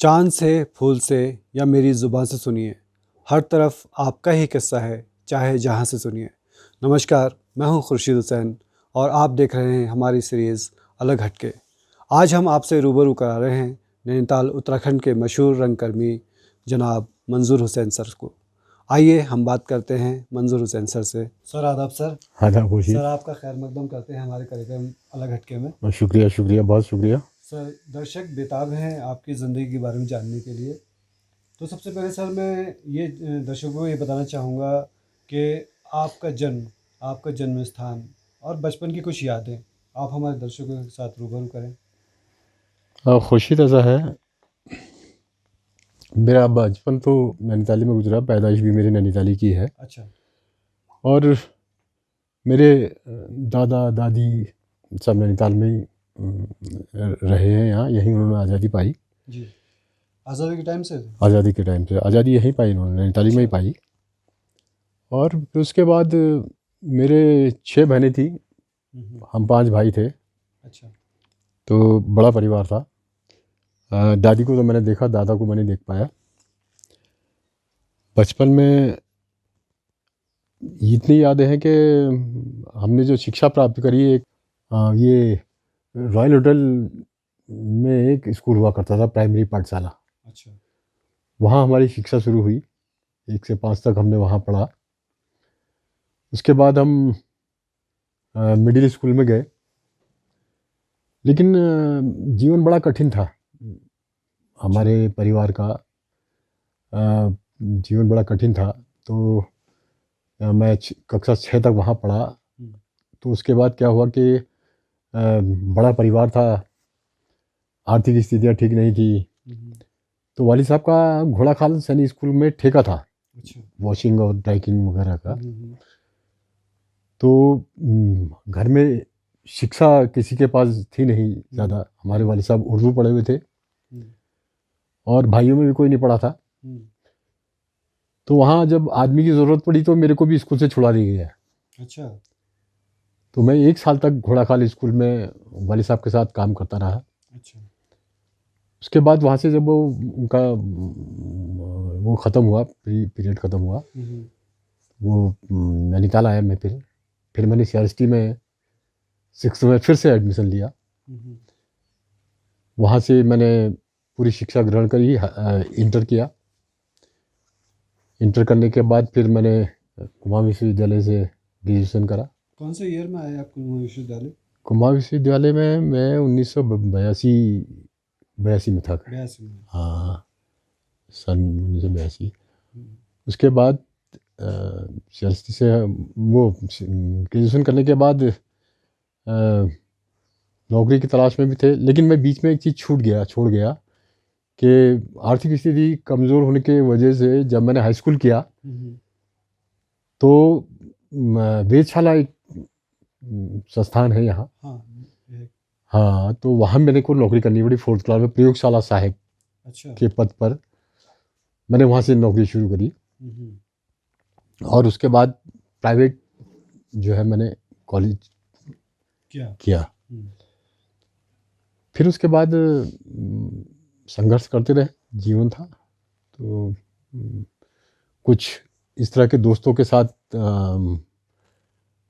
चाँद से, फूल से या मेरी ज़ुबान से सुनिए, हर तरफ आपका ही किस्सा है, चाहे जहाँ से सुनिए। नमस्कार, मैं हूँ खुर्शीद हुसैन और आप देख रहे हैं हमारी सीरीज़ अलग हटके। आज हम आपसे रूबरू करा रहे हैं नैनीताल उत्तराखंड के मशहूर रंगकर्मी जनाब मंजूर हुसैन सर को। आइए हम बात करते हैं मंजूर हुसैन सर से। सर आदाब सर। आदाब खुर्शीद। सर आपका खैर मकदम करते हैं हमारे कार्यक्रम अलग हटके में। शुक्रिया, बहुत शुक्रिया। सर दर्शक बेताब हैं आपकी ज़िंदगी के बारे में जानने के लिए। तो सबसे पहले सर मैं ये दर्शकों को ये बताना चाहूँगा कि आपका जन्म स्थान और बचपन की कुछ यादें आप हमारे दर्शकों के साथ रूबरू करें। खुर्शीद, ऐसा है, मेरा बचपन तो नैनीताली में गुजरा, पैदाइश भी मेरी नैनीताली की है। अच्छा। और मेरे दादा दादी सब नैनीताल में ही रहे हैं, यहाँ यहीं उन्होंने आज़ादी पाई। जी, आज़ादी के टाइम से आज़ादी यहीं पाई उन्होंने, नैनीताली में ही पाई। और फिर उसके बाद मेरे 6 बहनें थी, हम 5 भाई थे। अच्छा। तो बड़ा परिवार था। दादी को तो मैंने देखा, दादा को मैंने देख पाया। बचपन में इतनी यादें हैं कि हमने जो शिक्षा प्राप्त करी, एक ये रॉयल होटल में एक स्कूल हुआ करता था, प्राइमरी पाठशाला। अच्छा। वहाँ हमारी शिक्षा शुरू हुई, 1 से 5 तक हमने वहाँ पढ़ा। उसके बाद हम मिडिल स्कूल में गए, लेकिन जीवन बड़ा कठिन था हमारे परिवार का। जीवन बड़ा कठिन था। तो मैं कक्षा 6 तक वहाँ पढ़ा। तो उसके बाद क्या हुआ कि बड़ा परिवार था, आर्थिक स्थितियाँ ठीक नहीं थी। तो वालिद साहब का घोड़ाखाल सैनिक स्कूल में ठेका था। अच्छा। वॉशिंग और ड्राइकिंग वगैरह का। तो घर में शिक्षा किसी के पास थी नहीं ज़्यादा। हमारे वालिद साहब उर्दू पढ़े हुए थे और भाइयों में भी कोई नहीं पढ़ा था। तो वहाँ जब आदमी की ज़रूरत पड़ी तो मेरे को भी स्कूल से छुड़ा दिया गया। अच्छा। तो मैं 1 साल तक घोड़ाखाल स्कूल में वालिद साहब के साथ काम करता रहा। अच्छा। उसके उसके बाद वहाँ से जब वो उनका वो ख़त्म हुआ, पीरियड ख़त्म हुआ, वो नैनीताल आया मैं। फिर मैंने CRST में 6th में फिर से एडमिशन लिया। वहाँ से मैंने पूरी शिक्षा ग्रहण करी, इंटर किया। इंटर करने के बाद फिर मैंने कुमाऊं विश्वविद्यालय से ग्रेजुएशन करा। कौन से ईयर में आए आप कुमाऊं विश्वविद्यालय? कुमाऊं विश्वविद्यालय में मैं 1982 में था। 82 में? हाँ, सन 1982। उसके बाद CRST से वो ग्रेजुएशन करने के बाद नौकरी की तलाश में भी थे, लेकिन मैं बीच में एक चीज़ छोड़ गया कि आर्थिक स्थिति कमज़ोर होने के वजह से जब मैंने हाई स्कूल किया तो वेधशाला एक संस्थान है यहाँ। हाँ, तो वहाँ मेरे को नौकरी करनी पड़ी 4th क्लास में, प्रयोगशाला सहायक के पद पर। मैंने वहाँ से नौकरी शुरू करी और उसके बाद प्राइवेट जो है मैंने कॉलेज किया। फिर उसके बाद संघर्ष करते रहे, जीवन था। तो कुछ इस तरह के दोस्तों के साथ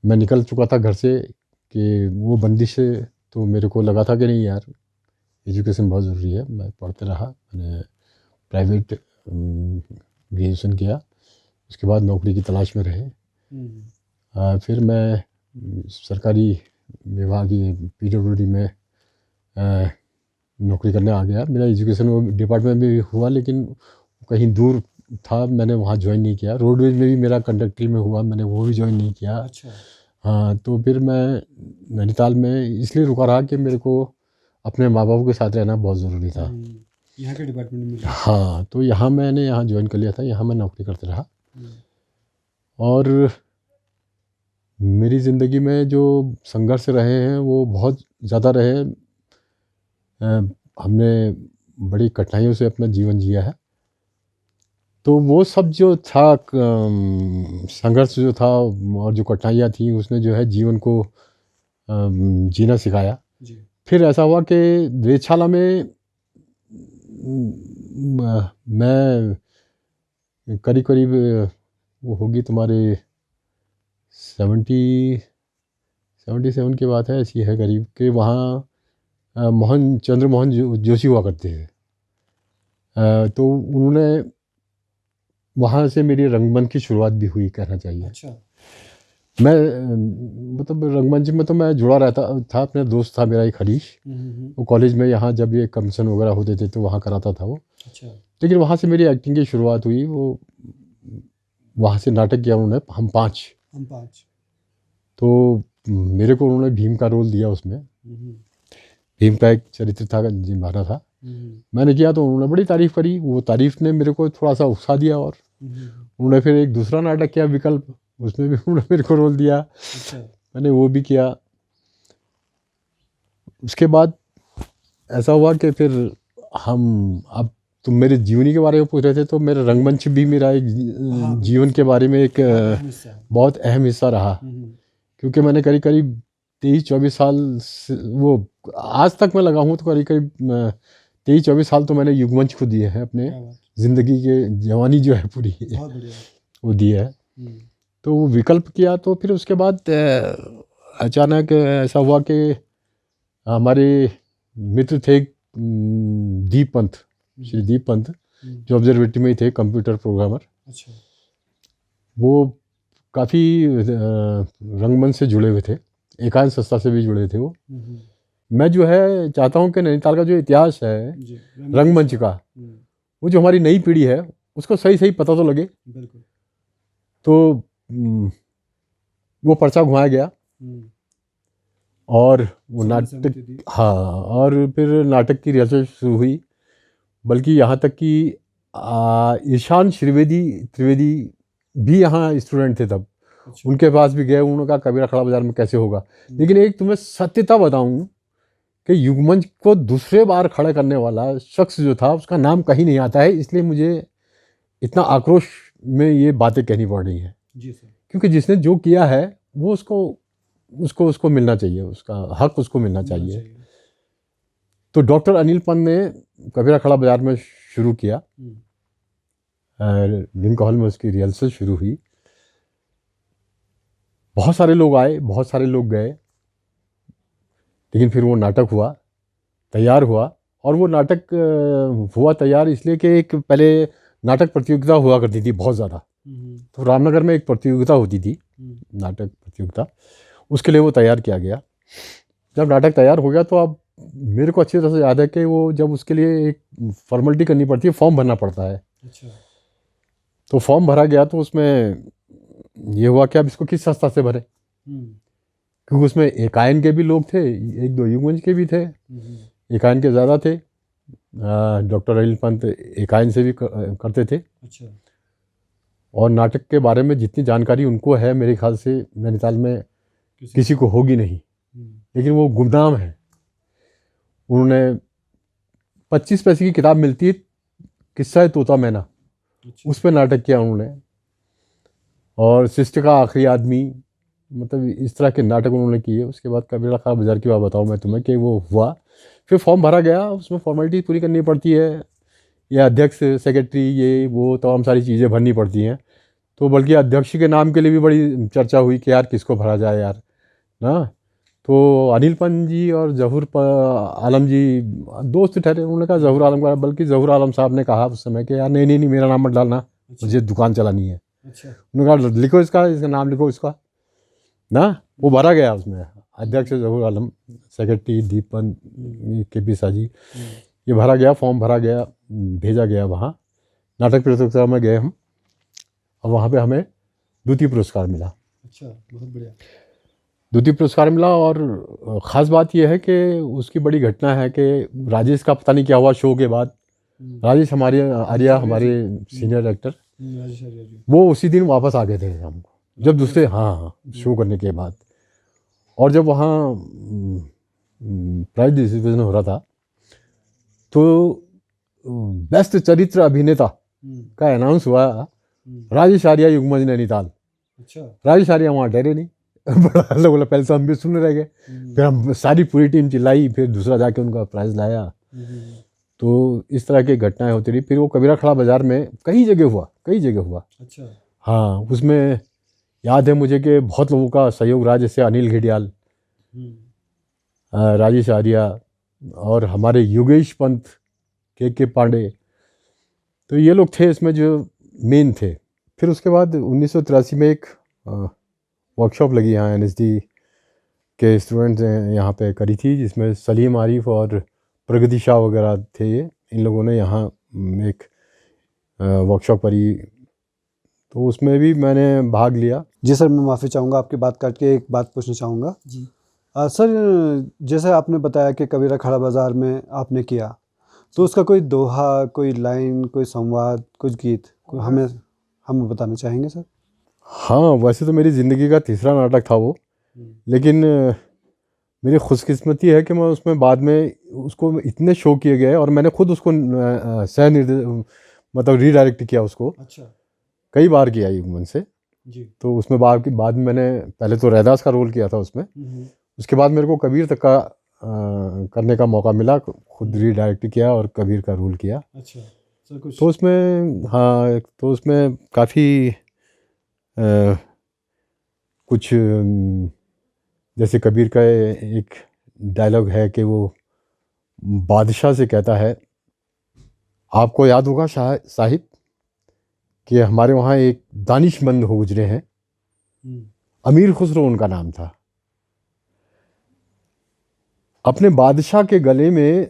मैं निकल चुका था घर से कि वो बंदिश से। तो मेरे को लगा था कि नहीं यार, एजुकेशन बहुत ज़रूरी है। मैं पढ़ते रहा, मैंने प्राइवेट ग्रेजुएशन किया। उसके बाद नौकरी की तलाश में रहे। फिर मैं सरकारी विभाग PWD में नौकरी करने आ गया। मेरा एजुकेशन वो डिपार्टमेंट में भी हुआ, लेकिन कहीं दूर था, मैंने वहाँ ज्वाइन नहीं किया। रोडवेज में भी मेरा कंडक्टरी में हुआ, मैंने वो भी ज्वाइन नहीं किया। अच्छा। हाँ, तो फिर मैं नैनीताल में इसलिए रुका रहा कि मेरे को अपने माँ बाप के साथ रहना बहुत ज़रूरी था। यहाँ के डिपार्टमेंट में? हाँ, तो यहाँ मैंने ज्वाइन कर लिया था, यहाँ मैं नौकरी करते रहा। और मेरी ज़िंदगी में जो संघर्ष रहे हैं वो बहुत ज़्यादा रहे। हमने बड़ी कठिनाइयों से अपना जीवन जिया है। तो वो सब जो था, संघर्ष जो था और जो कठिनाइयाँ थी, उसने जो है जीवन को जीना सिखाया। फिर ऐसा हुआ कि वेधशाला में मैं करीब करीब वो होगी तुम्हारे 77 की बात है, ऐसी है करीब, कि वहाँ चंद्र मोहन जोशी हुआ करते थे। तो उन्होंने, वहाँ से मेरी रंगमंच की शुरुआत भी हुई कहना चाहिए। अच्छा। मैं मतलब रंगमंच में तो मैं जुड़ा रहता था, अपने दोस्त था मेरा एक हरीश, वो कॉलेज में यहाँ जब ये कमीशन वगैरह होते थे तो वहाँ कराता था वो। अच्छा। लेकिन वहाँ से मेरी एक्टिंग की शुरुआत हुई। वो वहाँ से नाटक किया उन्होंने, हम पाँच। तो मेरे को उन्होंने भीम का रोल दिया उसमें। भीम का एक चरित्र था, निभाना था। मैंने किया तो उन्होंने बड़ी तारीफ़ करी। वो तारीफ़ ने मेरे को थोड़ा सा उत्साह दिया, और उन्होंने फिर एक दूसरा नाटक किया विकल्प, उसमें भी उन्होंने मेरे को रोल दिया। अच्छा। मैंने वो भी किया। उसके बाद ऐसा हुआ कि फिर अब तुम मेरे जीवनी के बारे में पूछ रहे थे, तो मेरा रंगमंच भी मेरा एक जीवन के बारे में एक बहुत अहम हिस्सा रहा। क्योंकि मैंने करीब करीब 23-24 साल वो आज तक मैं लगा हूँ, तो करीब करीब 23-24 साल तो मैंने युगमंच को दिए हैं अपने ज़िंदगी के। जवानी जो है पूरी वो दी है। तो वो विकल्प किया। तो फिर उसके बाद अचानक ऐसा हुआ कि हमारे मित्र थे दीप पंत, श्री दीप पंत, जो ऑब्जर्वेटरी में ही थे, कंप्यूटर प्रोग्रामर। अच्छा। वो काफ़ी रंगमंच से जुड़े हुए थे, एकांश संस्था से भी जुड़े थे वो। मैं जो है चाहता हूँ कि नैनीताल का जो इतिहास है रंगमंच का, वो जो हमारी नई पीढ़ी है उसको सही सही पता तो लगे। बिल्कुल। तो वो पर्चा घुमाया गया, और वो नाटक, हाँ, और फिर नाटक की रिहर्सल शुरू हुई। बल्कि यहाँ तक कि ईशान त्रिवेदी भी यहाँ स्टूडेंट थे तब। अच्छा। उनके पास भी गए, उन्होंने कहा कबीरा खड़ा बाजार में कैसे होगा। लेकिन एक तुम्हें सत्यता बताऊं कि युगमंच को दूसरे बार खड़ा करने वाला शख्स जो था उसका नाम कहीं नहीं आता है। इसलिए मुझे इतना आक्रोश में ये बातें कहनी पड़ रही हैं। जी सर। क्योंकि जिसने जो किया है वो उसको मिलना चाहिए, उसका हक उसको मिलना चाहिए। तो डॉक्टर अनिल पंत ने कबीरा खड़ा बाजार में शुरू किया, लिंक हॉल में उसकी रिहर्सल शुरू हुई। बहुत सारे लोग आए, बहुत सारे लोग गए, लेकिन फिर वो नाटक हुआ, तैयार हुआ। और वो नाटक हुआ तैयार इसलिए कि एक पहले नाटक प्रतियोगिता हुआ करती थी बहुत ज़्यादा। तो रामनगर में एक प्रतियोगिता होती थी, नाटक प्रतियोगिता, उसके लिए वो तैयार किया गया। जब नाटक तैयार हो गया तो अब मेरे को अच्छी तरह से याद है कि वो जब उसके लिए एक फॉर्मेलिटी करनी पड़ती है, फॉर्म भरना पड़ता है। अच्छा। तो फॉर्म भरा गया तो उसमें ये हुआ कि अब इसको किस संस्था से भरे, क्योंकि उसमें एकायन के भी लोग थे, एक दो युगमंच के भी थे। एकायन के ज़्यादा थे, डॉक्टर अनिल पंत एकायन से भी करते थे। अच्छा। और नाटक के बारे में जितनी जानकारी उनको है मेरे ख्याल से नैनीताल में किसी को होगी नहीं, लेकिन वो गुमनाम है। उन्होंने 25 पैसे की किताब मिलती है, किस्सा है तोता मैना, उस पर नाटक किया उन्होंने। और शिष्ट का आखिरी आदमी, मतलब इस तरह के नाटक उन्होंने किए। उसके बाद कबीरा खड़ा बाजार की बात बताऊँ मैं तुम्हें कि वो हुआ, फिर फॉर्म भरा गया, उसमें फॉर्मेलिटी पूरी करनी पड़ती है, या अध्यक्ष, सेक्रेटरी, ये वो तमाम सारी चीज़ें भरनी पड़ती हैं। तो बल्कि अध्यक्ष के नाम के लिए भी बड़ी चर्चा हुई कि यार किसको भरा जाए यार ना। तो अनिल पंत जी और जहूर आलम जी दोस्त ठहरे, उन्होंने कहा जहूर आलम का, बल्कि जहूर आलम साहब ने कहा उस समय कि यार नहीं मेरा नाम मत डालना, मुझे दुकान चलानी है। अच्छा। उन्होंने कहा लिखो इसका नाम लिखो इसका ना। वो भरा गया, उसमें अध्यक्ष जहूर आलम, सेक्रेटरी दीप पंत, के पी शाह जी, ये भरा गया, फॉर्म भरा गया, भेजा गया वहाँ। नाटक प्रतियोगिता में गए हम, और वहाँ पे हमें द्वितीय पुरस्कार मिला। अच्छा, बहुत बढ़िया। द्वितीय पुरस्कार मिला, और ख़ास बात यह है कि उसकी बड़ी घटना है कि राजेश का पता नहीं क्या हुआ शो के बाद। राजेश आर्या हमारे सीनियर एक्टर, वो उसी दिन वापस आ गए थे हमको, जब दूसरे हाँ शो करने के बाद। और जब वहाँ प्राइज डिस्ट्रीब्यूशन हो रहा था, तो बेस्ट चरित्र अभिनेता का अनाउंस हुआ, राजेश आर्या युगमंच नैनीताल। अच्छा। राजेश आर्या वहाँ ठहरे नहीं, बड़ा हल्ला बोला, पहले तो हम भी सुन रह गए, फिर हम सारी पूरी टीम चिल्लाई, फिर दूसरा जाके उनका प्राइज़ लाया। तो इस तरह की घटनाएं होती रही। फिर वो कबीरा खड़ा बाज़ार में कई जगह हुआ। अच्छा। हाँ, उसमें याद है मुझे कि बहुत लोगों का सहयोग रहा, जैसे अनिल घेडियाल, राजेश आर्या और हमारे योगेश पंत, के पांडे, तो ये लोग थे इसमें जो मेन थे। फिर उसके बाद 1983 में एक वर्कशॉप लगी यहाँ एनएसडी के स्टूडेंट्स ने यहाँ पे करी थी, जिसमें सलीम आरिफ और प्रगति शाह वगैरह थे। ये इन लोगों ने यहाँ एक वर्कशॉप करी, तो उसमें भी मैंने भाग लिया। जी सर, मैं माफ़ी चाहूँगा, आपकी बात काट के एक बात पूछना चाहूँगा। जी सर, जैसे आपने बताया कि कबीरा खड़ा बाज़ार में आपने किया, तो उसका कोई दोहा, कोई लाइन, कोई संवाद, कुछ गीत हमें बताना चाहेंगे सर? हाँ, वैसे तो मेरी ज़िंदगी का तीसरा नाटक था वो, लेकिन मेरी खुशकिस्मती है कि मैं उसमें बाद में उसको इतने शो किए गए और मैंने खुद उसको सह निर्देश मतलब रीडायरेक्ट किया उसको। अच्छा कई बार किया युगमन से। जी। तो उसमें बाद में मैंने पहले तो रैदास का रोल किया था उसमें, उसके बाद मेरे को कबीर तक का करने का मौका मिला, खुद रीडायरेक्ट किया और कबीर का रोल किया। अच्छा सर, कुछ तो उसमें हाँ, तो उसमें काफ़ी कुछ जैसे कबीर का एक डायलॉग है कि वो बादशाह से कहता है, आपको याद होगा साहिब कि हमारे वहाँ एक दानिशमंद हो गुजरे हैं, अमीर खुसरो उनका नाम था। अपने बादशाह के गले में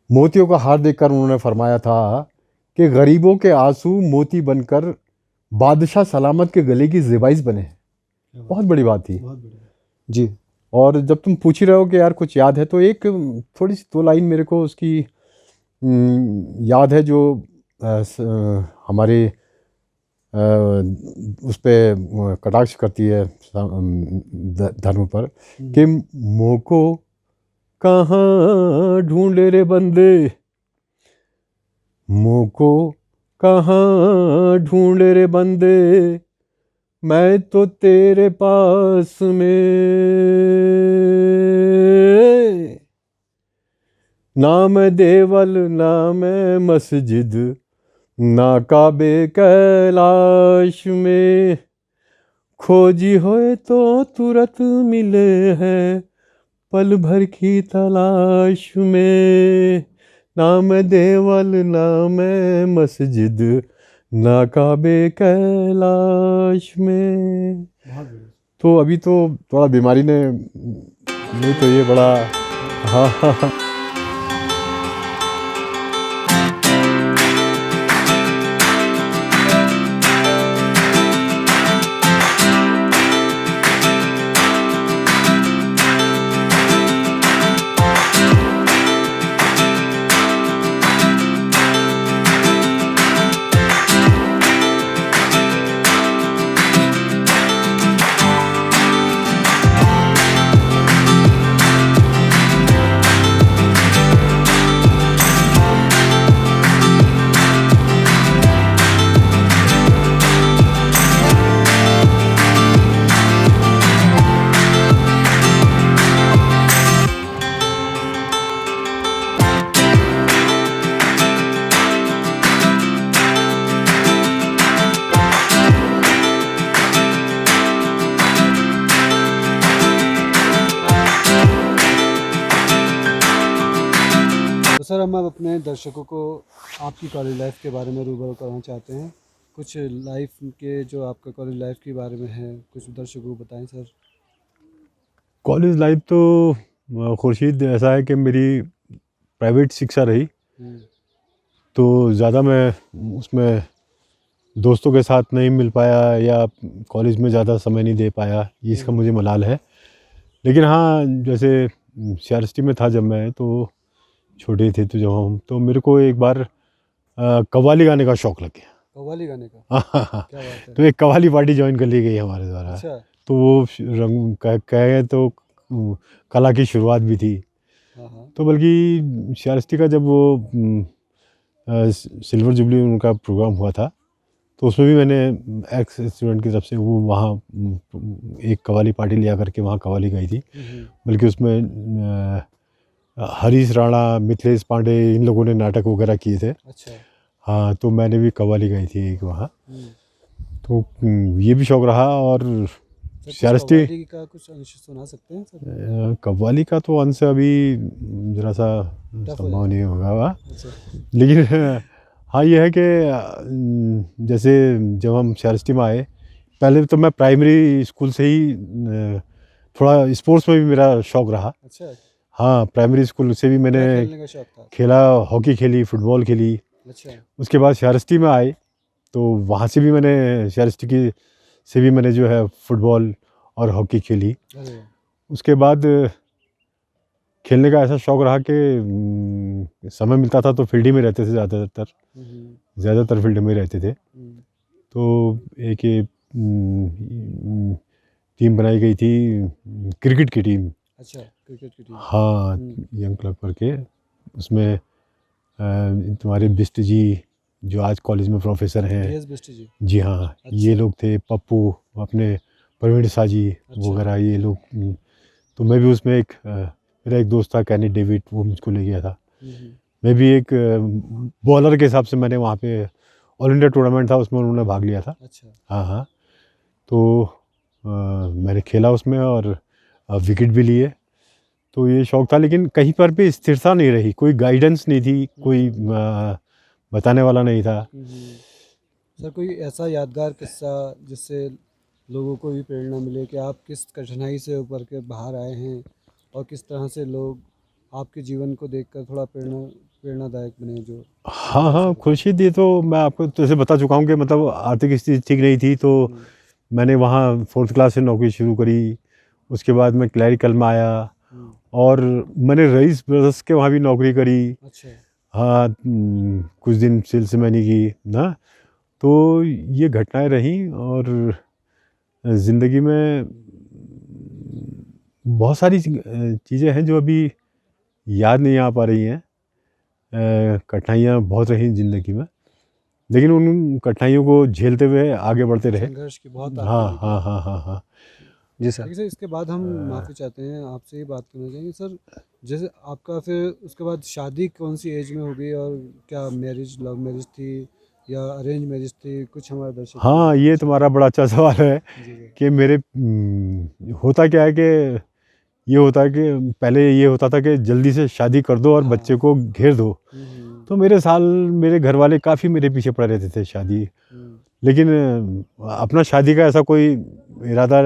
मोतियों का हार देखकर उन्होंने फरमाया था कि गरीबों के आंसू मोती बनकर बादशाह सलामत के गले की ज़ेबाइश बने। बहुत बड़ी बात थी। बहुत बढ़िया जी। और जब तुम पूछ ही रहे हो कि यार कुछ याद है, तो एक थोड़ी सी दो लाइन मेरे को उसकी याद है, जो हमारे उस पर कटाक्ष करती है धर्म पर कि मोह को कहाँ ढूंढे रे बंदे, मोह को कहाँ ढूंढे रे बंदे, मैं तो तेरे पास में, ना मैं देवल ना मैं मस्जिद, ना काबे कैलाश में, खोजी होए तो तुरंत मिले हैं पल भर की तलाश में, ना मैं देवल ना मैं मस्जिद, ना काबे कैलाश में। तो अभी तो थोड़ा बीमारी ने, नहीं तो ये बड़ा हाँ तो सर, हम अब अपने दर्शकों को आपकी कॉलेज लाइफ के बारे में रूबरू करना चाहते हैं। कुछ लाइफ के, जो आपका कॉलेज लाइफ के बारे में है, कुछ दर्शकों को बताएं सर। कॉलेज लाइफ तो खुर्शीद ऐसा है कि मेरी प्राइवेट शिक्षा रही, तो ज़्यादा मैं उसमें दोस्तों के साथ नहीं मिल पाया या कॉलेज में ज़्यादा समय नहीं दे पाया, इसका मुझे मलाल है। लेकिन हाँ, जैसे CRST में था जब मैं, तो छोटे थे तो जब हम, तो मेरे को एक बार कव्वाली गाने का शौक़ लग गया। कव्वाली गाने का? हाँ, क्या बात है। तो एक कव्वाली पार्टी ज्वाइन कर ली गई हमारे द्वारा। अच्छा। तो वो रंग कहे तो कला की शुरुआत भी थी। हाँ। तो बल्कि CRST का जब वो सिल्वर जुबली उनका प्रोग्राम हुआ था, तो उसमें भी मैंने एक्स स्टूडेंट की तरफ से वो वहाँ एक कव्वाली पार्टी लिया करके वहाँ कव्वाली गाई थी। बल्कि उसमें हरीश राणा, मिथिलेश पांडे, इन लोगों ने नाटक वगैरह किए थे। अच्छा। हाँ, तो मैंने भी कव्वाली गाई थी एक वहाँ। हम्म। तो ये भी शौक़ रहा। और सर कुछ शारस्ती कव्वाली का कुछ अंश सुना सकते हैं सर? कव्वाली का तो अंश अभी ज़रा सा टफ हो संभव नहीं होगा वह। अच्छा। लेकिन हाँ, ये है कि जैसे जब हम शारस्ती में आए, पहले तो मैं प्राइमरी स्कूल से ही थोड़ा स्पोर्ट्स में भी मेरा शौक़ रहा। अच्छा, हाँ, प्राइमरी स्कूल से भी क्या मैंने खेलने का शौक था? खेला, हॉकी खेली, फुटबॉल खेली। अच्छा। उसके बाद शारस्ती में आए तो वहाँ से भी मैंने शारस्ती की से भी मैंने जो है फुटबॉल और हॉकी खेली। अरे वाह। उसके बाद खेलने का ऐसा शौक़ रहा कि समय मिलता था तो फील्ड ही में रहते थे ज़्यादातर फील्ड में रहते थे। तो एक ये टीम बनाई गई थी, क्रिकेट की टीम। अच्छा, क्रिकेट की टीम। हाँ, यंग क्लब करके। उसमें तुम्हारे बिष्ट जी जो आज कॉलेज में प्रोफेसर हैं, डीएस बिष्ट जी। जी हाँ, अच्छा। ये लोग थे। पप्पू, अपने प्रवीण शाह जी वगैरह, ये लोग। तो मैं भी उसमें मेरा एक दोस्त था कैनी डेविड, वो मुझको ले गया था। मैं भी एक बॉलर के हिसाब से मैंने वहाँ पे ऑल इंडिया टूर्नामेंट था, उसमें उन्होंने भाग लिया था। अच्छा। हाँ हाँ, तो मैंने खेला उसमें और विकेट भी लिए। तो ये शौक़ था, लेकिन कहीं पर भी स्थिरता नहीं रही, कोई गाइडेंस नहीं थी, कोई बताने वाला नहीं था। सर कोई ऐसा यादगार किस्सा जिससे लोगों को भी प्रेरणा मिले कि आप किस कठिनाई से उभर के बाहर आए हैं और किस तरह से लोग आपके जीवन को देखकर थोड़ा प्रेरणादायक बने जो? हाँ हाँ, खुर्शीद, ये तो मैं आपको तो ऐसे बता चुका हूँ कि मतलब आर्थिक स्थिति ठीक नहीं थी, तो मैंने वहाँ 4th क्लास से नौकरी शुरू करी। उसके बाद मैं क्लैरिकल में आया और मैंने रईस ब्रदर्स के वहाँ भी नौकरी करी। अच्छा। हाँ, कुछ दिन सेल्समैनी की ना। तो ये घटनाएं रहीं और ज़िंदगी में बहुत सारी चीज़ें हैं जो अभी याद नहीं आ पा रही हैं। कठिनाइयाँ बहुत रहीं ज़िंदगी में, लेकिन उन कठिनाइयों को झेलते हुए आगे बढ़ते रहे। संघर्ष की बहुत हाँ ताकत हाँ हाँ हाँ हाँ। जी सर। सर इसके बाद हम माफ़ी चाहते हैं, आपसे ही बात करना चाहेंगे सर। जैसे आपका फिर उसके बाद शादी कौन सी एज में हो गई और क्या मैरिज लव मैरिज थी या अरेंज मैरिज थी? कुछ हमारे दर्शक। हाँ, ये तुम्हारा बड़ा अच्छा सवाल है कि मेरे होता क्या है कि ये होता है कि पहले ये होता था कि जल्दी से शादी कर दो और बच्चे को घेर दो। तो मेरे घर वाले काफ़ी मेरे पीछे पड़े रहते थे शादी। लेकिन अपना शादी का ऐसा कोई इरादा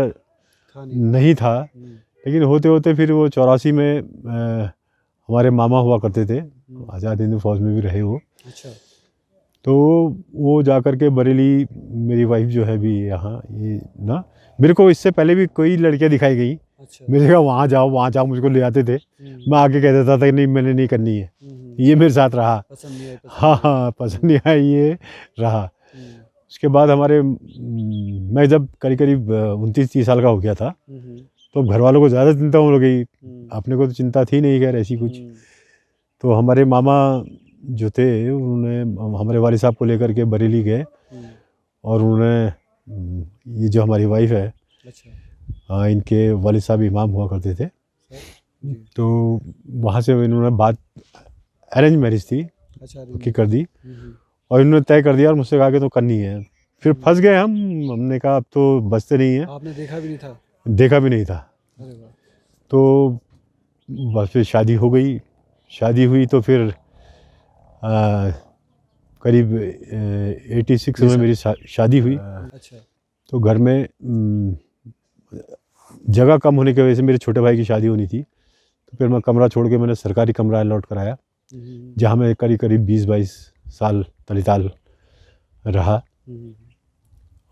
नहीं था। लेकिन होते होते फिर वो 84 में हमारे मामा हुआ करते थे, आज़ाद हिंद फौज में भी रहे वो। अच्छा। तो वो जा कर के बरेली, मेरी वाइफ जो है भी यहाँ, ये ना, मेरे को इससे पहले भी कोई लड़कियाँ दिखाई गई। अच्छा। मेरे कहा वहाँ जाओ, मुझको ले आते थे। मैं आगे कह देता था कि नहीं, मैंने नहीं करनी है। ये मेरे साथ रहा। पसंद नहीं आया। हाँ हाँ, पसंद नहीं आया, ये रहा। उसके बाद मैं जब करीब 29-30 साल का हो गया था, तो घर वालों को ज़्यादा चिंता हो गई। अपने को तो चिंता थी नहीं खैर ऐसी कुछ। तो हमारे मामा जो थे, उन्होंने हमारे वालिद साहब को लेकर के बरेली गए और उन्होंने ये जो हमारी वाइफ है, हाँ, इनके वालिद साहब इमाम हुआ करते थे। तो वहाँ से इन्होंने बात, अरेंज मैरिज थी, की कर दी और इन्होंने तय कर दिया और मुझसे कहा कि तो करनी है। फिर फंस गए हमने कहा अब तो बचते नहीं हैं। आपने देखा भी नहीं था? देखा भी नहीं था। तो बस फिर शादी हो गई। शादी हुई तो फिर करीब 86 में मेरी शादी हुई। अच्छा। तो घर में जगह कम होने की वजह से मेरे छोटे भाई की शादी होनी थी, तो फिर मैं कमरा छोड़ के मैंने सरकारी कमरा अलॉट कराया, जहाँ मैं करीब 20-22 साल तलीताल रहा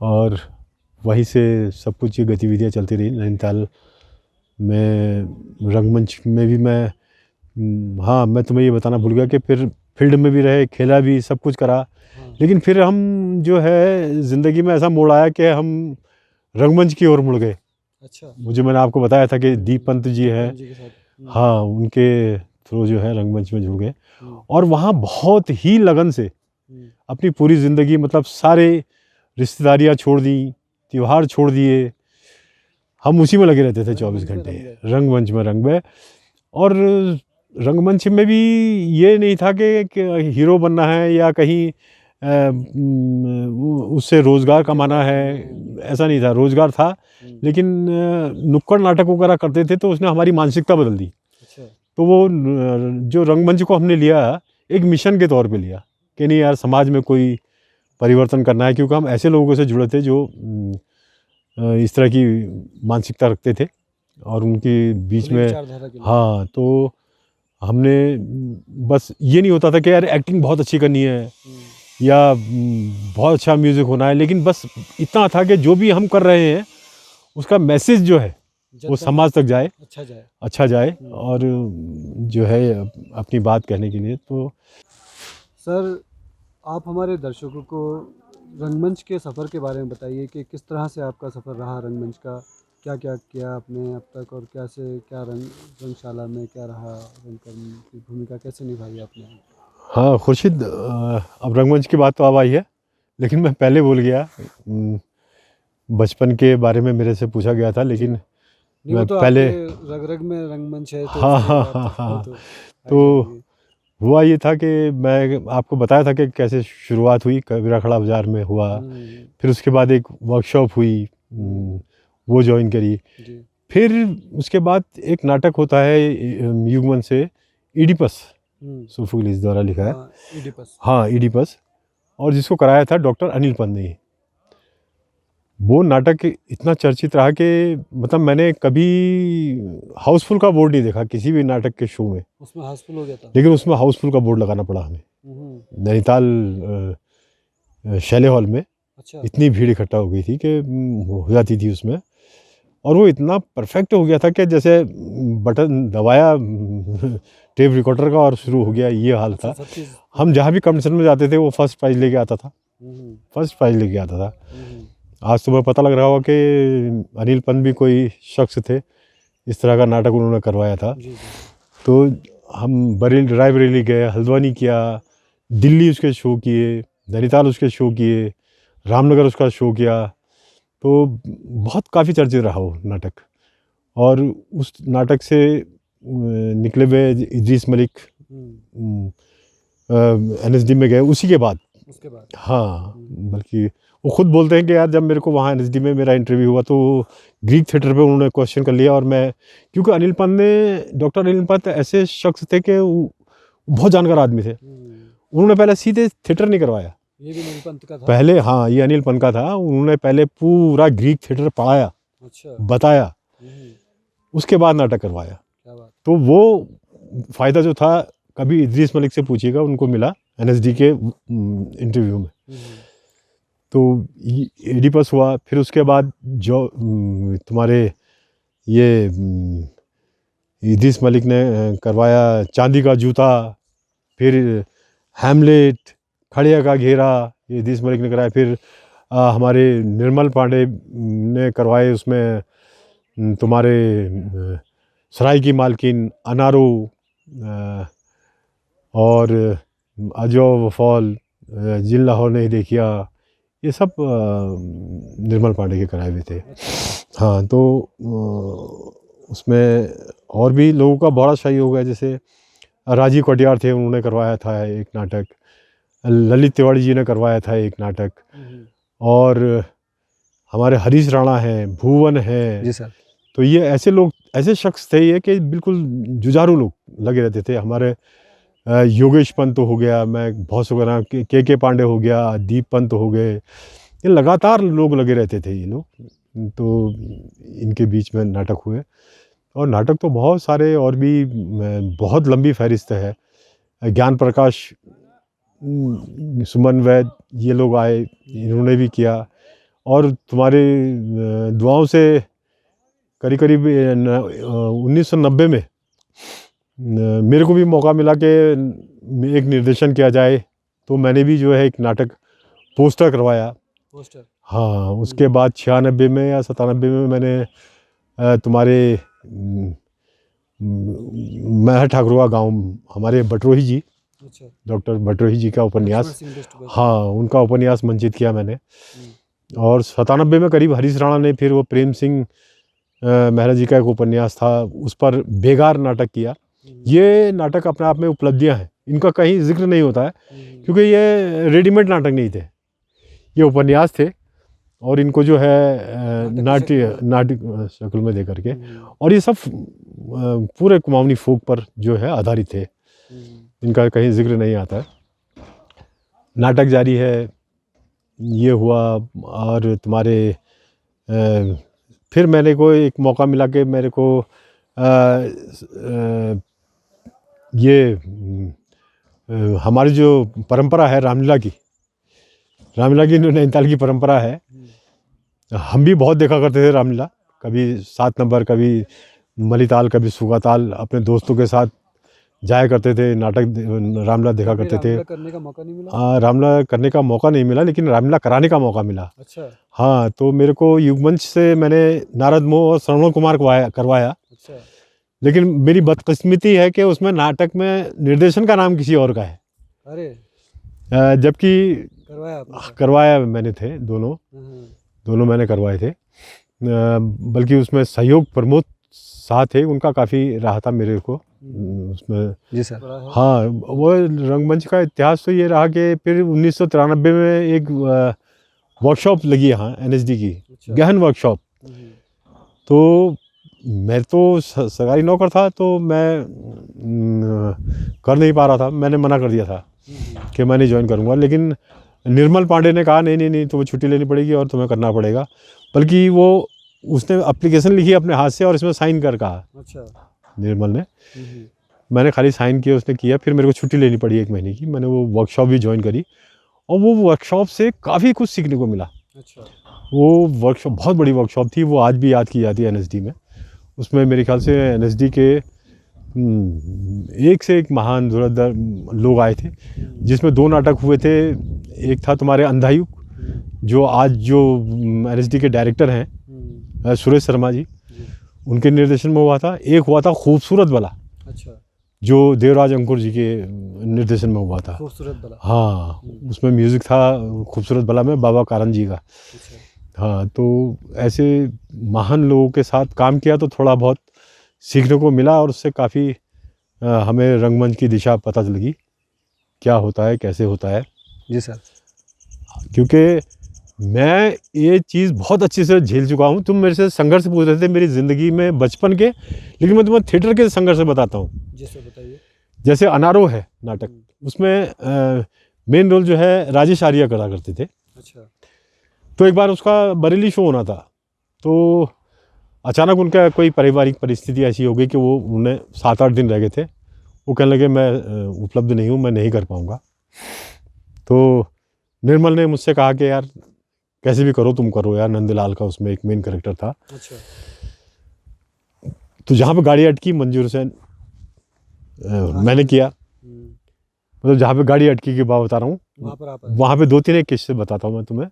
और वहीं से सब कुछ ये गतिविधियाँ चलती रही। नैनीताल में रंगमंच में भी मैं, हाँ, मैं तुम्हें ये बताना भूल गया कि फिर फील्ड में भी रहे, खेला भी, सब कुछ करा। लेकिन फिर हम जो है ज़िंदगी में ऐसा मोड़ आया कि हम रंगमंच की ओर मुड़ गए। अच्छा। मैंने आपको बताया था कि दीप पंत जी हैं, हाँ, उनके थ्रू जो है रंगमंच में जुड़ गए और वहाँ बहुत ही लगन से अपनी पूरी ज़िंदगी, मतलब सारे रिश्तेदारियाँ छोड़ दी, त्यौहार छोड़ दिए, हम उसी में लगे रहते थे 24 घंटे, रंगमंच में रंग में। और रंगमंच में भी ये नहीं था कि हीरो बनना है या कहीं उससे रोज़गार कमाना है, ऐसा नहीं था। रोज़गार था, लेकिन नुक्कड़ नाटक वगैरह करते थे तो उसने हमारी मानसिकता बदल दी। अच्छा। तो वो जो रंगमंच को हमने लिया एक मिशन के तौर पे लिया कि नहीं यार, समाज में कोई परिवर्तन करना है, क्योंकि हम ऐसे लोगों से जुड़े थे जो इस तरह की मानसिकता रखते थे और उनके बीच खुली में। विचारधारा के लोग। हाँ, तो हमने बस ये नहीं होता था कि यार एक्टिंग बहुत अच्छी करनी है या बहुत अच्छा म्यूज़िक होना है, लेकिन बस इतना था कि जो भी हम कर रहे हैं उसका मैसेज जो है वो समाज तक जाए, अच्छा जाए और जो है अपनी बात कहने के लिए। तो सर, आप हमारे दर्शकों को रंगमंच के सफ़र के बारे में बताइए कि किस तरह से आपका सफ़र रहा रंगमंच का, क्या क्या किया आपने अब तक और कैसे क्या रंगशाला में क्या रहा, रंगकर्मी की भूमिका कैसे निभाई आपने? हाँ खुर्शीद, अब रंगमंच की बात तो अब आई है, लेकिन मैं पहले भूल गया। बचपन के बारे में मेरे से पूछा गया था, लेकिन नहीं, वो मैं तो पहले आपके रग रग में रंगमंच है तो हाँ इसलिए हाँ आप हाँ हाँ तो तो हुआ ये था कि मैं आपको बताया था कि कैसे शुरुआत हुई, कबीरा खड़ा बाज़ार में हुआ। फिर उसके बाद एक वर्कशॉप हुई, वो ज्वाइन करी। जी। फिर उसके बाद एक नाटक होता है युगमन से, इडिपस, सोफोक्लिस द्वारा लिखा है। इडिपस। हाँ, इडिपस, और जिसको कराया था डॉक्टर अनिल पंत ने। वो नाटक इतना चर्चित रहा कि मतलब मैंने कभी हाउसफुल का बोर्ड नहीं देखा किसी भी नाटक के शो में। उसमें हाउसफुल हो गया था। लेकिन उसमें हाउसफुल का बोर्ड लगाना पड़ा हमें नैनीताल शैले हॉल में। अच्छा। इतनी भीड़ इकट्ठा हो गई थी कि हो जाती थी उसमें, और वो इतना परफेक्ट हो गया था कि जैसे बटन दबाया टेप रिकॉर्डर का और शुरू हो गया, ये हाल था। हम जहाँ भी कंपटीशन में जाते थे वो फर्स्ट प्राइज लेके आता था, फर्स्ट प्राइज लेके आता था। आज तुम्हें पता लग रहा होगा कि अनिल पंत भी कोई शख्स थे, इस तरह का नाटक उन्होंने करवाया था। तो हम बरेली, रायबरेली गए, हल्द्वानी किया, दिल्ली उसके शो किए, नैनीताल उसके शो किए, रामनगर उसका शो किया। तो बहुत काफ़ी चर्चित रहा वो नाटक। और उस नाटक से निकले हुए इद्रीस मलिक NSD में गए उसी के बाद। उसके बाद हाँ, बल्कि वो खुद बोलते हैं कि यार जब मेरे को वहाँ NSD में मेरा इंटरव्यू हुआ तो ग्रीक थिएटर पे उन्होंने क्वेश्चन कर लिया, और मैं, क्योंकि अनिल पंत ने, डॉक्टर अनिल पंत ऐसे शख्स थे कि बहुत जानकार आदमी थे। उन्होंने पहले सीधे थिएटर नहीं करवाया, ये भी अनिल पंत का था पहले। हाँ, ये अनिल पंत का था। उन्होंने पहले पूरा ग्रीक थिएटर पढ़ाया, अच्छा, बताया, उसके बाद नाटक करवाया। क्या बात। तो वो फ़ायदा जो था, कभी इद्रीस मलिक से पूछिएगा, उनको मिला NSD के इंटरव्यू में। तो एडिपस हुआ। फिर उसके बाद जो तुम्हारे ये इद्रीस मलिक ने करवाया चांदी का जूता, फिर हैमलेट, खड़िया का घेरा, ये इद्रीस मलिक ने कराया। फिर हमारे निर्मल पांडे ने करवाए उसमें तुम्हारे सराय की मालकिन, अनारो, और अजो वफॉल, जिल लाहौर नहीं देखिया, ये सब निर्मल पांडे के कराए हुए थे। हाँ, तो उसमें और भी लोगों का बड़ा शाही हो गया, जैसे राजीव कटियार थे, उन्होंने करवाया था एक नाटक, ललित तिवारी जी ने करवाया था एक नाटक, और हमारे हरीश राणा हैं, भुवन हैं। जी सर। तो ये ऐसे लोग, ऐसे शख्स थे ये कि बिल्कुल जुझारू लोग लगे रहते थे। हमारे योगेश पंत हो गया, मैं बहुत से नाम, के पांडे हो गया, दीप पंत हो गए, ये लगातार लोग लगे रहते थे ये लोग। तो इनके बीच में नाटक हुए, और नाटक तो बहुत सारे और भी, बहुत लंबी फहरिस्त है। ज्ञान प्रकाश, सुमन वैद, ये लोग आए, इन्होंने भी किया। और तुम्हारे दुआओं से करीब करीब 1990 में मेरे को भी मौका मिला कि एक निर्देशन किया जाए, तो मैंने भी जो है एक नाटक पोस्टर करवाया। पोस्टर, हाँ, उसके बाद 96 में या 97 में मैंने तुम्हारे महर ठाकुरवा गांव, हमारे भट्रोही जी, अच्छा, डॉक्टर भट्रोही जी का उपन्यास, हाँ, उनका उपन्यास मंचित किया मैंने। और 97 में करीब हरीश राणा ने, फिर वो प्रेम सिंह मेहरा जी का एक उपन्यास था, उस पर बेगार नाटक किया। ये नाटक अपने आप में उपलब्धियां हैं, इनका कहीं जिक्र नहीं होता है क्योंकि ये रेडीमेड नाटक नहीं थे, ये उपन्यास थे और इनको जो है नाट्य शक्ल में दे करके, और ये सब पूरे कुमाऊनी फोक पर जो है आधारित थे, इनका कहीं जिक्र नहीं आता है। नाटक जारी है, ये हुआ। और तुम्हारे फिर मेरे को एक मौका मिला कि मेरे को ये हमारी जो परंपरा है रामलीला की नैनीताल की परंपरा है, हम भी बहुत देखा करते थे रामलीला, कभी 7 नंबर, कभी मलीताल, कभी सुगाताल, अपने दोस्तों के साथ जाया करते थे, नाटक रामलीला देखा करते थे। रामलीला करने का मौका नहीं मिला? रामलीला करने का मौका नहीं मिला, लेकिन रामलीला कराने का मौका मिला। अच्छा। हाँ, तो मेरे को युगमंच से मैंने नारद मोह और श्रवण कुमार करवाया। अच्छा। लेकिन मेरी बदकिस्मती है कि उसमें नाटक में निर्देशन का नाम किसी और का है। अरे जबकि करवाया आपने? करवाया मैंने थे, दोनों मैंने करवाए थे। बल्कि उसमें सहयोग प्रमोद साथ थे, उनका काफ़ी रहा था मेरे को उसमें। जी सर। हाँ, वो रंगमंच का इतिहास तो ये रहा कि फिर 1993 में एक वर्कशॉप लगी यहाँ NSD की, गहन वर्कशॉप। तो मैं तो सरकारी नौकर था, तो मैं कर नहीं पा रहा था, मैंने मना कर दिया था कि मैं नहीं ज्वाइन करूँगा। लेकिन निर्मल पांडे ने कहा नहीं तुम्हें छुट्टी लेनी पड़ेगी और तुम्हें करना पड़ेगा। बल्कि वो उसने एप्लीकेशन लिखी अपने हाथ से और इसमें साइन कर कहा। अच्छा। निर्मल ने, मैंने खाली साइन किया, उसने किया, फिर मेरे को छुट्टी लेनी पड़ी 1 महीने की। मैंने वो वर्कशॉप भी ज्वाइन करी और वो वर्कशॉप से काफ़ी कुछ सीखने को मिला। अच्छा। वो वर्कशॉप बहुत बड़ी वर्कशॉप थी, वो आज भी याद की जाती है NSD में। उसमें मेरे ख्याल से NSD के एक से एक महान धुरंधर लोग आए थे, जिसमें 2 नाटक हुए थे। एक था तुम्हारे अंधायुक, जो आज जो NSD के डायरेक्टर हैं सुरेश शर्मा जी, उनके निर्देशन में हुआ था। एक हुआ था खूबसूरत बला। अच्छा। जो देवराज अंकुर जी के निर्देशन में हुआ था। खूबसूरत बला। हाँ, उसमें म्यूज़िक था खूबसूरत बला में बाबा कारन जी का। अच्छा। हाँ, तो ऐसे महान लोगों के साथ काम किया तो थोड़ा बहुत सीखने को मिला और उससे काफ़ी हमें रंगमंच की दिशा पता लगी, क्या होता है, कैसे होता है। जी सर। क्योंकि मैं ये चीज़ बहुत अच्छे से झेल चुका हूँ। तुम मेरे से संघर्ष पूछ रहे थे मेरी ज़िंदगी में बचपन के, लेकिन मैं तुम्हें थिएटर के संघर्ष बताता हूँ। जी सर, बताइए। जैसे अनारो है नाटक, उसमें मेन रोल जो है राजेश आर्या करा करते थे। अच्छा। तो एक बार उसका बरेली शो होना था, तो अचानक उनका कोई पारिवारिक परिस्थिति ऐसी हो गई कि वो उन्हें 7-8 दिन रह गए थे। वो कहने लगे मैं उपलब्ध नहीं हूँ, मैं नहीं कर पाऊँगा। तो निर्मल ने मुझसे कहा कि यार कैसे भी करो, तुम करो यार। नंदलाल का उसमें एक मेन कैरेक्टर था। अच्छा। तो जहाँ पे गाड़ी अटकी मंजूर से मैंने किया, मतलब जहाँ पे गाड़ी अटकी की बात बता रहा हूँ, वहाँ पे 2-3 एक किस्से बताता हूँ मैं तुम्हें।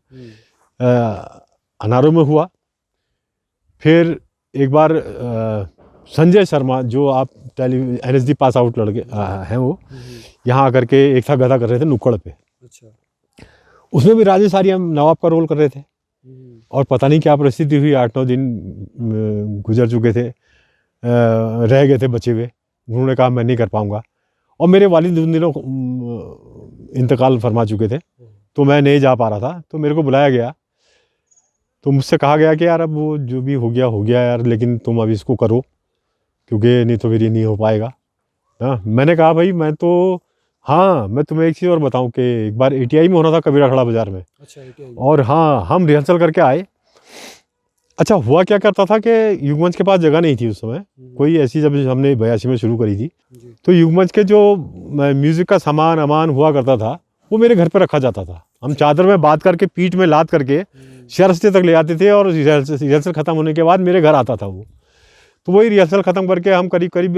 अनारो में हुआ। फिर एक बार संजय शर्मा, जो आप NSD पास आउट लड़के हैं, वो यहाँ आकर के एक था गधा कर रहे थे नुक्कड़ पे। अच्छा। उसमें भी राजेश आर्या नवाब का रोल कर रहे थे और पता नहीं क्या परिस्थिति हुई, 8-9 दिन गुजर चुके थे, रह गए थे बचे हुए। उन्होंने कहा मैं नहीं कर पाऊँगा, और मेरे वालिद उन दिनों इंतकाल फरमा चुके थे, तो मैं नहीं जा पा रहा था। तो मेरे को बुलाया गया, तो मुझसे कहा गया कि यार अब वो जो भी हो गया यार, लेकिन तुम अभी इसको करो, क्योंकि नहीं तो फिर ये नहीं हो पाएगा। हाँ, मैंने कहा भाई मैं तो, हाँ, मैं तुम्हें एक चीज़ और बताऊं कि एक बार ATI में होना था, कबीरा खड़ा बाजार में। अच्छा, ATI। और हाँ, हम रिहर्सल करके आए। अच्छा, हुआ क्या करता था कि युगमंच के पास जगह नहीं थी उस समय कोई ऐसी, जब हमने 82 में शुरू करी थी, तो युगमंच के जो म्यूज़िक का सामान अमान हुआ करता था, वो मेरे घर पे रखा जाता था। हम चादर में बात करके, पीठ में लाद करके शहर तक ले आते थे, और रिहर्सल ख़त्म होने के बाद मेरे घर आता था वो। तो वही रिहर्सल ख़त्म करके हम करीब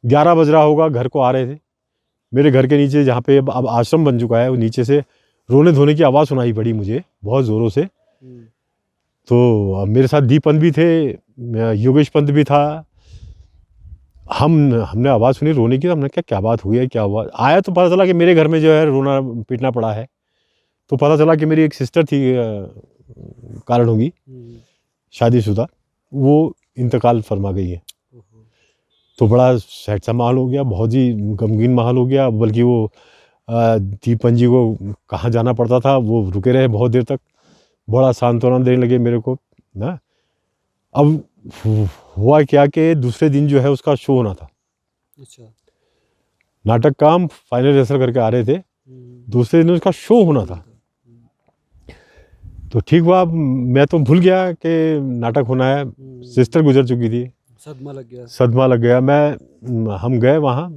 11 बज रहा होगा, घर को आ रहे थे। मेरे घर के नीचे, जहाँ पे अब आश्रम बन चुका है, वो नीचे से रोने धोने की आवाज़ सुनाई पड़ी मुझे बहुत ज़ोरों से। तो मेरे साथ दीपंत भी थे, योगेश पंत भी था। हमने आवाज़ सुनी रोने की, तो हमने क्या बात हुई है, क्या हुआ। आया तो पता चला कि मेरे घर में जो है रोना पीटना पड़ा है। तो पता चला कि मेरी एक सिस्टर थी, कारण होगी, शादीशुदा, वो इंतकाल फरमा गई है। तो बड़ा सैड सा माहौल हो गया, बहुत ही गमगीन माहौल हो गया। बल्कि वो दीपन जी को कहाँ जाना पड़ता था, वो रुके रहे बहुत देर तक, बड़ा सांत्वना देने लगे मेरे को ना। अब हुआ क्या कि दूसरे दिन जो है उसका शो होना था। अच्छा। नाटक का हम फाइनल रिहर्सल करके आ रहे थे, दूसरे दिन उसका शो होना था। तो ठीक हुआ, मैं तो भूल गया कि नाटक होना है। सिस्टर गुजर चुकी थी, सदमा लग गया। सदमा लग गया। हम गए वहाँ,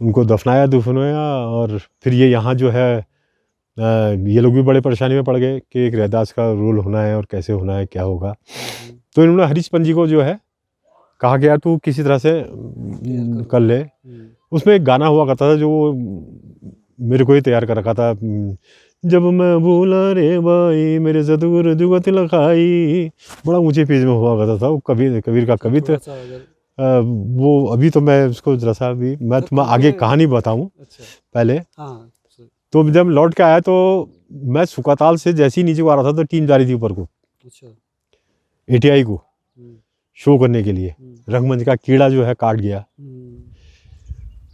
उनको दफनाया दुफनाया, और फिर ये यहाँ जो है ये लोग भी बड़े परेशानी में पड़ गए कि एक रहदास का रोल होना है और कैसे होना है, क्या होगा। तो इन्होंने हरीश पंजी को जो है कहा कि यार तू किसी तरह से कर ले। उसमें एक गाना हुआ करता था जो मेरे को ही तैयार कर रखा था, जब मैं भूला रे भाई मेरे सतगुरु जुगत लखाई, बड़ा ऊंचे पेज में हुआ करता था वो। कबीर का कविता। वो अभी तो मैं उसको जरा सा भी मैं तुम्हें आगे कहानी बताऊं। अच्छा। पहले हाँ। तो जब लौट के आया तो मैं सुकाताल से जैसे ही नीचे को आ रहा था तो टीम जा रही थी ऊपर को। अच्छा। ATI को शो करने के लिए। रंगमंच का कीड़ा जो है काट गया।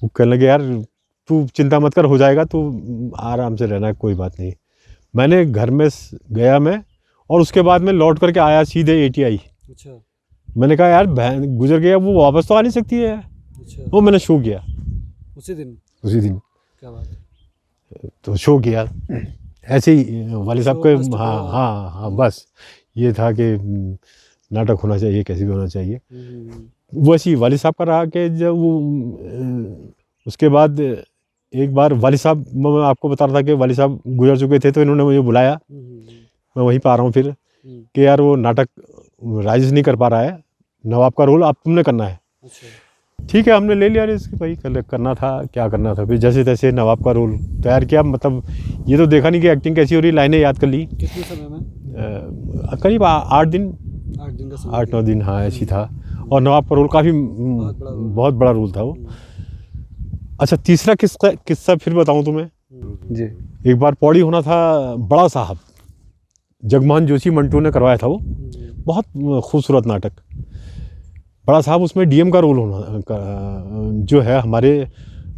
वो कहने लगे यार तू चिंता मत कर, हो जाएगा, तू आराम से रहना, कोई बात नहीं। मैंने घर में गया मैं, और उसके बाद मैं लौट करके आया सीधे ATI। अच्छा। मैंने कहा यार बहन गुजर गया, वो वापस तो आ नहीं सकती है। अच्छा। वो मैंने शो किया उसी दिन। क्या बात है। तो शो किया ऐसे ही वाले साहब के। हाँ, बस ये था कि नाटक होना चाहिए, कैसे भी होना चाहिए। वैसे ही वाली साहब का रहा कि जब वो उसके बाद एक बार वाली साहब, मैं आपको बता रहा था कि वाली साहब गुजर चुके थे, तो इन्होंने मुझे बुलाया। मैं वहीं पर आ रहा हूँ फिर कि यार वो नाटक राजेश नहीं कर पा रहा है, नवाब का रोल अब तुमने करना है। अच्छा। ठीक है, हमने ले लिया रिस्क भाई, करना था, क्या करना था। फिर जैसे तैसे नवाब का रोल तैयार किया। मतलब ये तो देखा नहीं कि एक्टिंग कैसी हो रही, लाइनें याद कर ली। कितने समय में? करीब 8-9 दिन, हाँ ऐसी था। और नवाब का रोल काफ़ी बहुत बड़ा रोल था वो। अच्छा, तीसरा किस्सा फिर बताऊं तुम्हें जी। एक बार पौड़ी होना था बड़ा साहब, जगमोहन जोशी मंटू ने करवाया था वो, बहुत खूबसूरत नाटक। बड़ा साहब उसमें DM का रोल होना जो है हमारे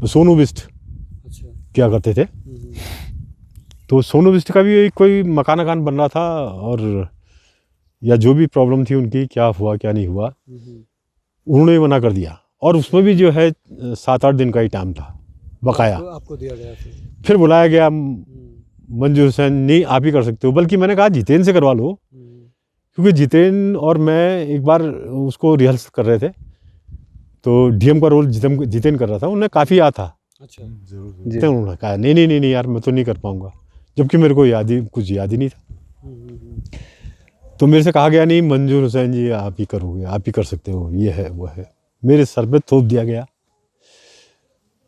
सोनू बिष्ट क्या करते थे। तो सोनू बिष्ट का भी कोई मकान बन रहा था, और या जो भी प्रॉब्लम थी उनकी, क्या हुआ क्या नहीं हुआ, उन्होंने मना कर दिया। और उसमें भी जो है 7-8 दिन का ही टाइम था बकाया। आपको दिया गया फिर बुलाया गया, मंजूर हुसैन नहीं आप ही कर सकते हो। बल्कि मैंने कहा जितेन से करवा लो, क्योंकि जितेन और मैं एक बार उसको रिहर्सल कर रहे थे, तो DM का रोल जितेन कर रहा था, उन्हें काफ़ी याद था। अच्छा। जरूर। उन्होंने कहा नहीं यार मैं तो नहीं कर पाऊँगा, जबकि मेरे को कुछ याद ही नहीं था। तो मेरे से कहा गया नहीं मंजूर हुसैन जी आप ही करोगे, आप ही कर सकते हो, ये है वो है। मेरे सर पे थोप दिया गया,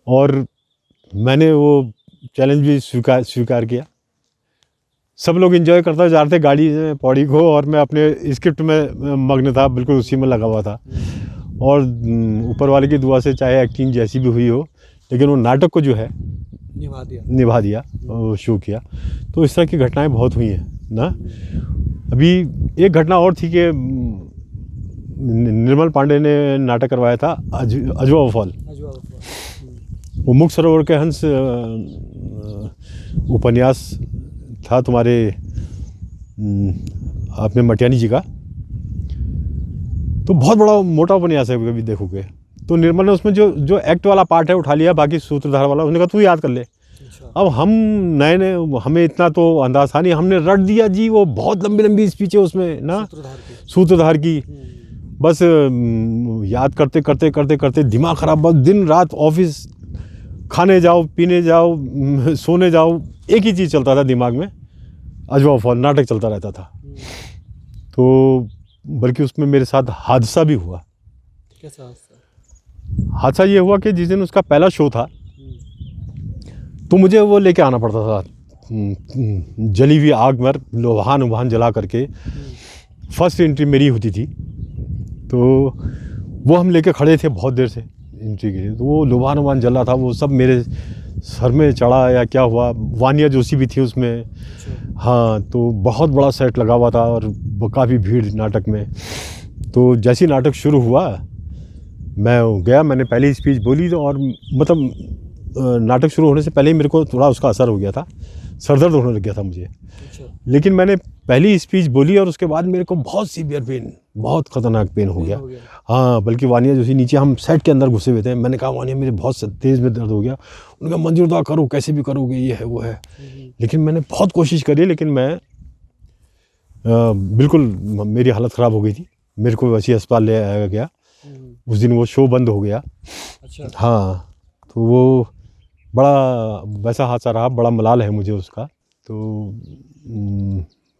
और मैंने वो चैलेंज भी स्वीकार किया। सब लोग एंजॉय करते जा रहे थे गाड़ी में पौड़ी को, और मैं अपने स्क्रिप्ट में मग्न था, बिल्कुल उसी में लगा हुआ था। और ऊपर वाले की दुआ से चाहे एक्टिंग जैसी भी हुई हो, लेकिन वो नाटक को जो है निभा दिया और शो किया। तो इस तरह की घटनाएं बहुत हुई हैं ना। अभी एक घटना और थी कि निर्मल पांडे ने नाटक करवाया था अजवा फॉल। वो मुक्त सरोवर के हंस उपन्यास था तुम्हारे अपने मटियानी जी का। तो बहुत बड़ा मोटा उपन्यास है, कभी देखोगे। तो निर्मल ने उसमें जो एक्ट वाला पार्ट है उठा लिया, बाकी सूत्रधार वाला उसने कहा तू याद कर ले। अब हम नए हमें इतना तो अंदाज था नहीं, हमने रट दिया जी। वो बहुत लंबी स्पीच है उसमें ना, सूत्रधार की। बस याद करते दिमाग खराब। बस दिन रात ऑफिस, खाने जाओ, पीने जाओ, सोने जाओ, एक ही चीज़ चलता था दिमाग में, अजवा फॉल नाटक चलता रहता था। तो बल्कि उसमें मेरे साथ हादसा भी हुआ। कैसा हादसा? हादसा ये हुआ कि जिस दिन उसका पहला शो था, तो मुझे वो लेके आना पड़ता था जली हुई आग में लोहान जला करके। फर्स्ट एंट्री मेरी होती थी, तो वो हम लेके खड़े थे बहुत देर से एंट्री के लिए। तो वो लोहान जल रहा था, वो सब मेरे सर में चढ़ा या क्या हुआ। वानिया जोशी भी थी उसमें। हाँ, तो बहुत बड़ा सेट लगा हुआ था और काफ़ी भीड़ नाटक में। तो जैसे ही नाटक शुरू हुआ मैं गया, मैंने पहली स्पीच बोली तो और मतलब नाटक शुरू होने से पहले ही मेरे को थोड़ा उसका असर हो गया था, सर दर्द होने लग गया था मुझे। लेकिन मैंने पहली स्पीच बोली और उसके बाद मेरे को बहुत सीवियर पेन, बहुत ख़तरनाक पेन हो गया। हाँ, बल्कि वानिया जो थी नीचे, हम सेट के अंदर घुसे हुए थे, मैंने कहा वानिया मेरे बहुत तेज़ में दर्द हो गया। उन्होंने कहा मंजूर दा करो, कैसे भी करोगे, ये है वो है। लेकिन मैंने बहुत कोशिश करी, लेकिन मैं बिल्कुल मेरी हालत ख़राब हो गई थी। मेरे को वैसे अस्पताल ले आया गया। उस दिन वो शो बंद हो गया। अच्छा। हाँ, तो वो बड़ा वैसा हादसा रहा, बड़ा मलाल है मुझे उसका। तो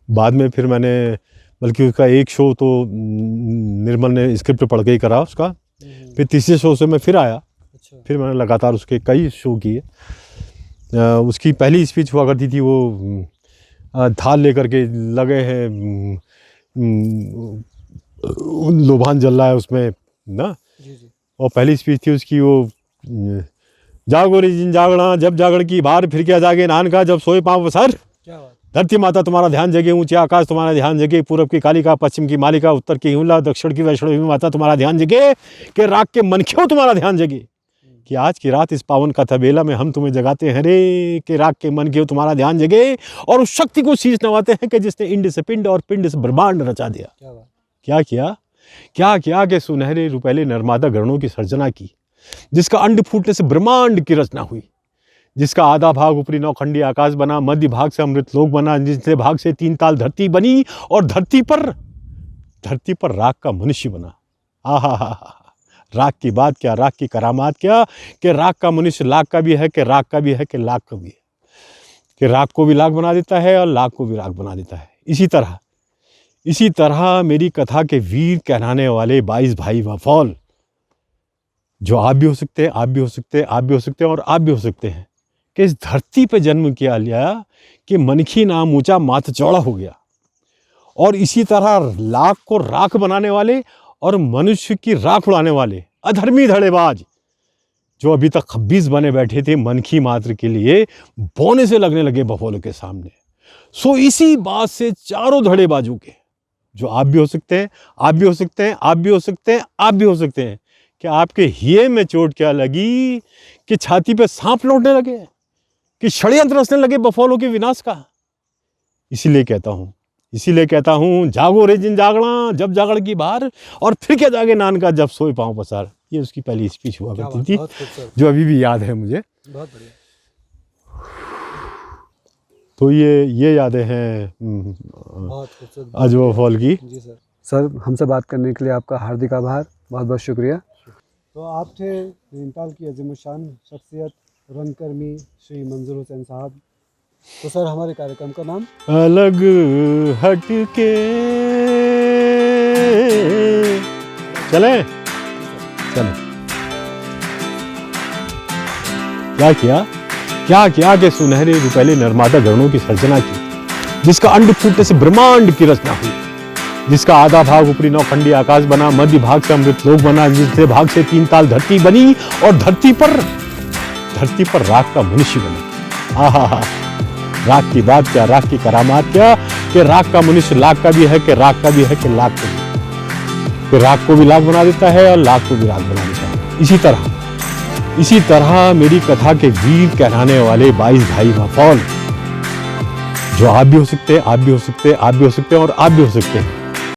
बाद में फिर मैंने, बल्कि उसका एक शो तो निर्मल ने स्क्रिप्ट पढ़ के ही करा उसका। फिर तीसरे शो से मैं फिर आया। अच्छा। फिर मैंने लगातार उसके कई शो किए। उसकी पहली स्पीच हुआ करती थी, वो थाल लेकर के लगे हैं, लोभान जल रहा है उसमें ना। जी। और पहली स्पीच थी उसकी वो, जागो रे जिन जागना, जब जागण की बाहर, फिर क्या जागे नान का, जब सोए पाँव पसार। क्या बात। धरती माता तुम्हारा ध्यान जगे, ऊंचे आकाश तुम्हारा ध्यान जगे, पूरब की कालिका, पश्चिम की मालिका, उत्तर की हिमला, दक्षिण की वैष्णवी माता तुम्हारा ध्यान जगे, कि राग के मनख्यों तुम्हारा ध्यान जगे, कि आज की रात इस पावन कथा बेला में हम तुम्हें जगाते हैं रे, कि राग के मनख्यों तुम्हारा ध्यान जगे, और उस शक्ति को शीश नवाते हैं कि जिसने इंड से पिंड और पिंड से ब्रह्मांड रचा दिया। क्या बात। क्या किया, क्या किया कि सुनहरे रुपैले नर्मदा गणों की सर्जना की, जिसका अंड फूटने से ब्रह्मांड की रचना हुई, जिसका आधा भाग ऊपरी नौखंडी आकाश बना, मध्य भाग से अमृत लोक बना, जिससे भाग से 3 ताल धरती बनी, और धरती पर राग का मनुष्य बना। आहा, राग की बात क्या, राग की करामात क्या, कि राग का मनुष्य लाग का भी है, कि राग का भी है, कि लाग का भी है, कि राग को भी लाग बना देता है और लाग को भी राग बना देता है। इसी तरह मेरी कथा के वीर कहलाने वाले 22 भाई वफौल, जो आप भी हो सकते हैं, आप भी हो सकते हैं, आप भी हो सकते हैं, और आप भी हो सकते हैं, कि इस धरती पे जन्म किया लिया, कि मनखी नाम ऊंचा माथ चौड़ा हो गया। और इसी तरह लाख को राख बनाने वाले और मनुष्य की राख उड़ाने वाले अधर्मी धड़ेबाज, जो अभी तक 26 बने बैठे थे मनखी मात्र के लिए, बोने से लगने लगे बफौलों के सामने। सो इसी बात से चारों धड़ेबाजों के, जो आप भी हो सकते हैं, आप भी हो सकते हैं, आप भी हो सकते हैं, आप भी हो सकते हैं, कि आपके हिये में चोट क्या लगी, कि छाती पे सांप लौटने लगे, कि षड्यंत्र रचने लगे बफौलों के विनाश का। इसीलिए कहता हूँ जागो रे जिन जागना, जब जागण की बाहर, और फिर क्या जागे नान का, जब सोए पाँव पसार। ये उसकी पहली स्पीच हुआ करती थी, जो अभी भी याद है मुझे। बहुत बढ़िया। तो ये यादें हैं बहुत खूबसूरत आज वफौल की। जी सर। सर, हमसे बात करने के लिए आपका हार्दिक आभार, बहुत बहुत शुक्रिया। तो आप थे नैनीताल की अजीमुशान शख्सियत रंगकर्मी श्री मंजूर हुसैन साहब। तो सर, हमारे कार्यक्रम का नाम अलग हटके चले। क्या किया कि सुनहरे रुपैले नर्मदा गणों की सर्जना की, जिसका अंड फूटने से ब्रह्मांड की रचना हुई, जिसका आधा भाग ऊपरी नौखंडी आकाश बना, मध्य भाग से अमृत लोक बना, जिससे भाग से 3 ताल धरती बनी, और धरती पर राग का मनुष्य बना। आहा, राग की बात क्या, राग की करामात क्या, कि राग का मनुष्य लाग का भी है, कि राग का भी है, कि लाग का भी है, कि राग को भी लाग बना देता है और लाग को भी राग बना देता है। इसी तरह मेरी कथा के वीर कहलाने वाले 22 भाई वफौल, जो आप भी हो सकते हैं, आप भी हो सकते हैं, आप भी हो सकते हैं, और आप भी हो सकते हैं,